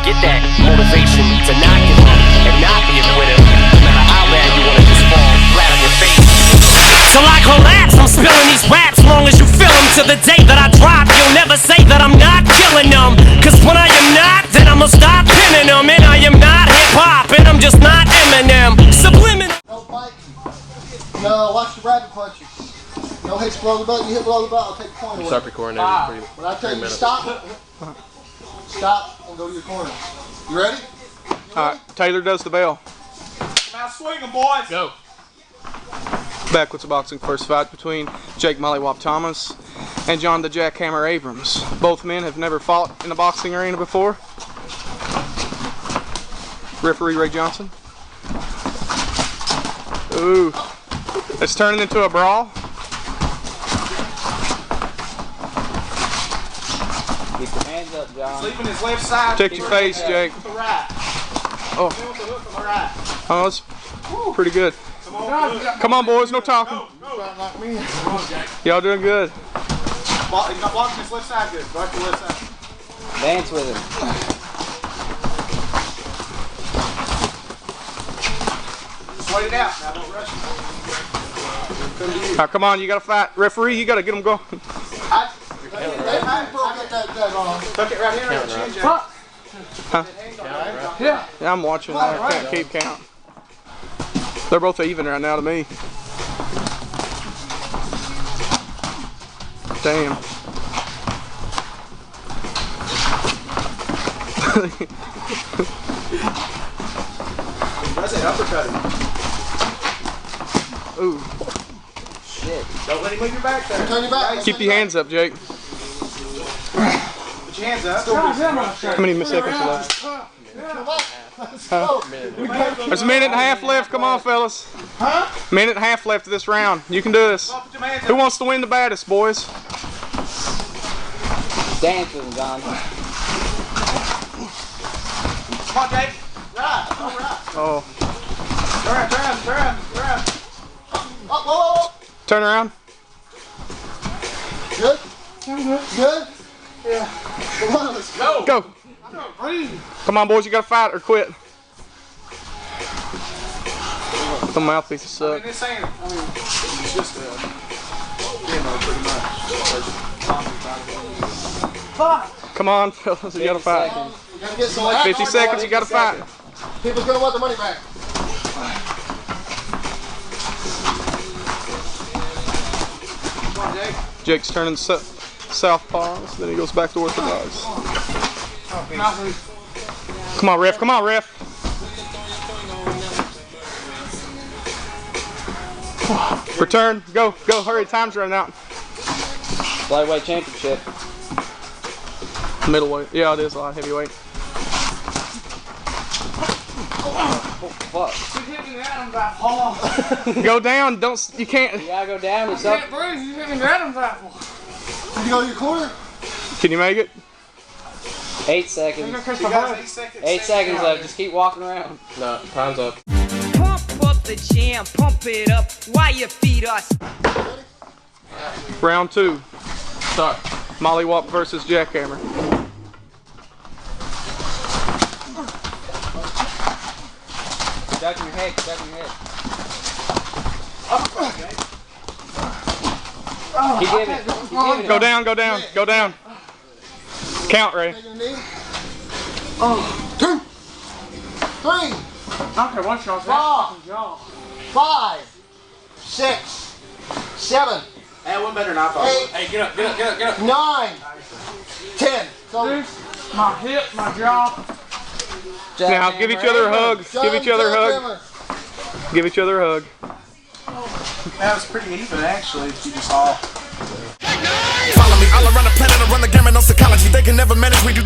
get that motivation to not give up and not be a quitter, no matter how bad you wanna just fall flat on your face. Till I collapse, I'm spilling these raps long as you feel them. To the day that I drop, you'll never say that I'm not killing them. Cause when I am not, then I'ma stop pinning them. And I am not hip-hop, and I'm just not Eminem. Subliminal. No biting. No, watch the rabbit punches. No hits below the belt. You hit below the belt, I'll take the point away. Stop recording When I tell you to stop, stop and go to your corner. You ready? Alright, Taylor does the bell. Now swing 'em, boys. Go. Backwoods Boxing first fight between Jake Maulleywop Thomas and John the Jackhammer Abrams. Both men have never fought in a boxing arena before. Referee Ray Johnson. Ooh, it's turning into a brawl. Keep your hands up, John. Sleeping his left side. Protect your face, Jake. With the right. Oh, With the hook on the right. oh, that's pretty good. Come on, boys, no talking. Y'all doing good. He's not blocking his left side good. Block your left side. Dance with him. Just wait it out. Now don't rush him. Now, come on, you gotta fight. Referee, you gotta get them going. Tuck it right here. Chin jack. Huh? Yeah, I'm watching. I can't keep count. They're both even right now to me. Damn. That's it. Uppercut him. Ooh. Shit. Don't let him move your back there. Turn your back. Keep your hands up, Jake. Put your hands up. How many seconds left? Huh? There's a minute and a half left. Come on, fellas. Huh? Minute and a half left of this round. You can do this. Put your hands Who up. wants to win the baddest, boys? Dance with him, John. Come on, Jake. Right. All right. Oh. Turn. Up, whoa. Turn around. Good? Good? Yeah. Come on, let's go. Go. Come on, boys. You gotta fight or quit. The mouthpieces suck. This ain't. It's just a demo, pretty much. Come on, fellas. You gotta fight. Seconds. You gotta get some action. 50 seconds. You gotta fight. People's gonna want the money back. Come on, Jake. Jake's turning southpaws, then he goes back to orthodox. Come on, ref. Come on, ref. Return. Go. Go. Hurry. Time's running out. Flyweight championship. Middleweight. Yeah, it is a lot heavyweight. Fuck. Go down. Don't. You can't. You gotta go down. It's up. Did you go to your corner? Can you make it? 8 seconds. You guys, 8 seconds. 8 seconds left. Just keep walking around. No, time's up. Pump up the jam, pump it up while you feed us. Round 2. Start. Maulleywop versus Jackhammer. Duck your head. Duck your head. Keep giving it. Keep giving it. Go down. Go down. Go down. Count, Ray. Take your knee. 2, 3, 4, 5, 6, 7, And one better than I thought. 8, Hey, get up. 9, 10. So, My hip, my jaw. Now give each other a hug. Give each other a hug. Give each other a hug. That was pretty even, actually, if you just all. Follow me all around the planet, I run the gamut on psychology. They can never manage, we do